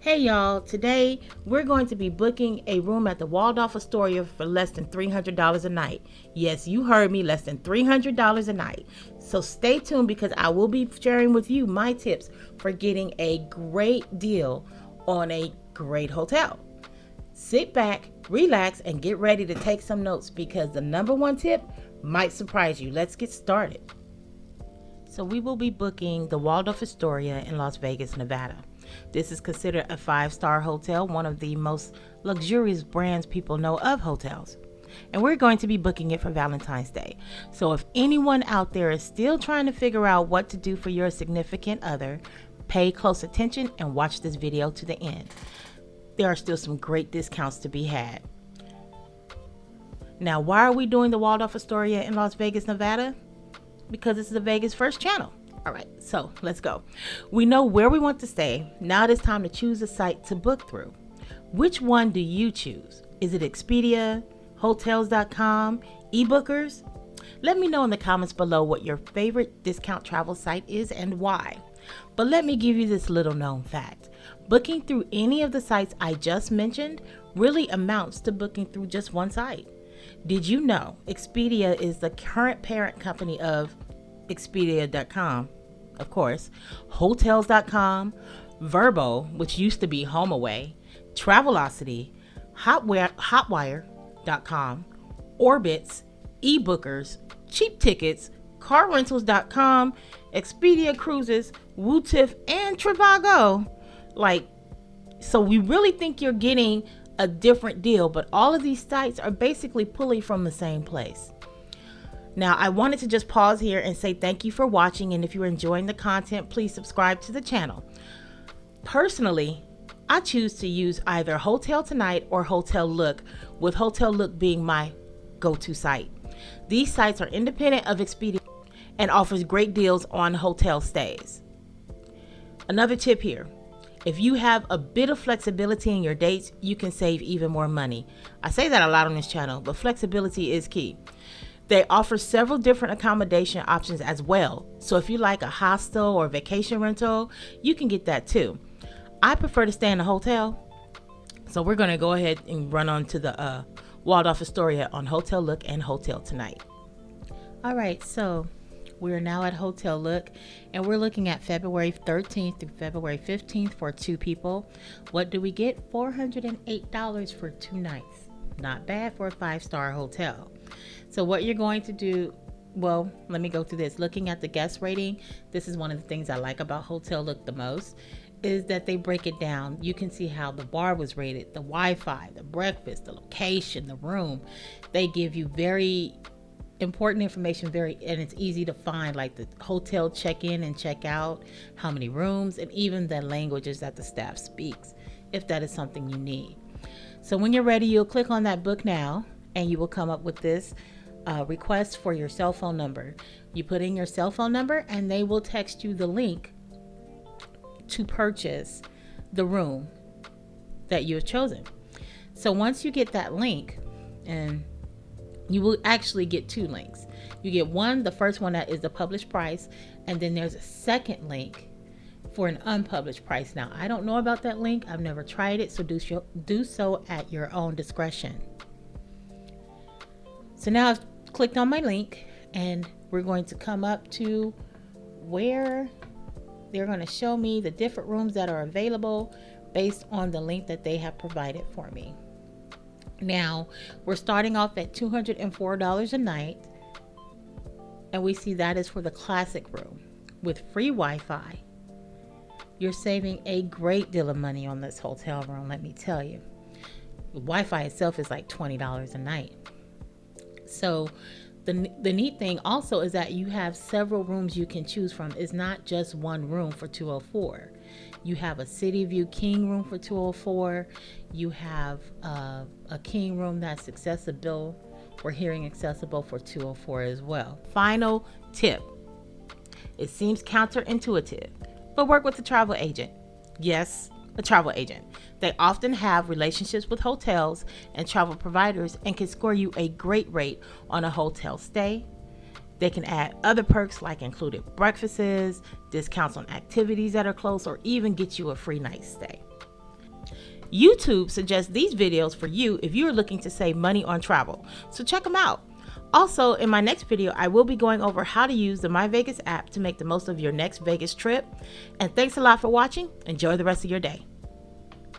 Hey y'all, today we're going to be booking a room at the Waldorf Astoria for less than $300 a night. Yes, you heard me, less than $300 a night. So stay tuned because I will be sharing with you my tips for getting a great deal on a great hotel. Sit back, relax, and get ready to take some notes because the number one tip might surprise you. Let's get started. So we will be booking the Waldorf Astoria in Las Vegas, Nevada. This is considered a 5-star hotel, one of the most luxurious brands people know of hotels. And we're going to be booking it for Valentine's Day. So if anyone out there is still trying to figure out what to do for your significant other, pay close attention and watch this video to the end. There are still some great discounts to be had. Now, why are we doing the Waldorf Astoria in Las Vegas, Nevada? Because it's the Vegas First channel. All right, so let's go. We know where we want to stay. Now it is time to choose a site to book through. Which one do you choose? Is it Expedia, Hotels.com, eBookers? Let me know in the comments below what your favorite discount travel site is and why. But let me give you this little known fact. Booking through any of the sites I just mentioned really amounts to booking through just one site. Did you know Expedia is the current parent company of Expedia.com, of course, Hotels.com, Vrbo, which used to be HomeAway, Travelocity, Hotwire.com, Orbitz, eBookers, Cheap Tickets, CarRentals.com, Expedia Cruises, Wootiff, and Trivago. So we really think you're getting a different deal, but all of these sites are basically pulling from the same place. Now, I wanted to just pause here and say thank you for watching, and if you're enjoying the content, please subscribe to the channel. Personally, I choose to use either Hotel Tonight or Hotellook, with Hotellook being my go-to site. These sites are independent of Expedia and offers great deals on hotel stays. Another tip here. If you have a bit of flexibility in your dates, you can save even more money. I say that a lot on this channel, but flexibility is key. They offer several different accommodation options as well. So if you like a hostel or vacation rental, you can get that too. I prefer to stay in a hotel. So we're going to go ahead and run on to the Waldorf Astoria on Hotellook and Hotel Tonight. All right, so we're now at Hotellook and we're looking at February 13th through February 15th for 2 people. What do we get? $408 for 2 nights. Not bad for a 5-star hotel. So what you're going to do, well, let me go through this. Looking at the guest rating, this is one of the things I like about Hotellook the most, is that they break it down. You can see how the bar was rated, the Wi-Fi, the breakfast, the location, the room. They give you very important information, and it's easy to find, like the hotel check-in and check-out, how many rooms, and even the languages that the staff speaks, if that is something you need. So when you're ready, you'll click on that book now, and you will come up with this request for your cell phone number. You put in your cell phone number and they will text you the link to purchase the room that you have chosen. So once you get that link, and you will actually get 2 links. You get one, the first one that is the published price, and then there's a second link for an unpublished price. Now, I don't know about that link. I've never tried it, so do so at your own discretion. So now I've clicked on my link and we're going to come up to where they're going to show me the different rooms that are available based on the link that they have provided for me. Now we're starting off at $204 a night, and we see that is for the classic room with free Wi-Fi. You're saving a great deal of money on this hotel room, let me tell you. The Wi-Fi itself is like $20 a night. So the neat thing also is that you have several rooms you can choose from. It's not just one room for $204. You have a city view king room for $204. You have a king room that's accessible or hearing accessible for $204 as well. Final tip. It seems counterintuitive, but work with a travel agent. Yes, a travel agent. They often have relationships with hotels and travel providers and can score you a great rate on a hotel stay. They can add other perks like included breakfasts, discounts on activities that are close, or even get you a free night stay. YouTube suggests these videos for you if you are looking to save money on travel, so check them out. Also, in my next video, I will be going over how to use the My Vegas app to make the most of your next Vegas trip. And thanks a lot for watching. Enjoy the rest of your day.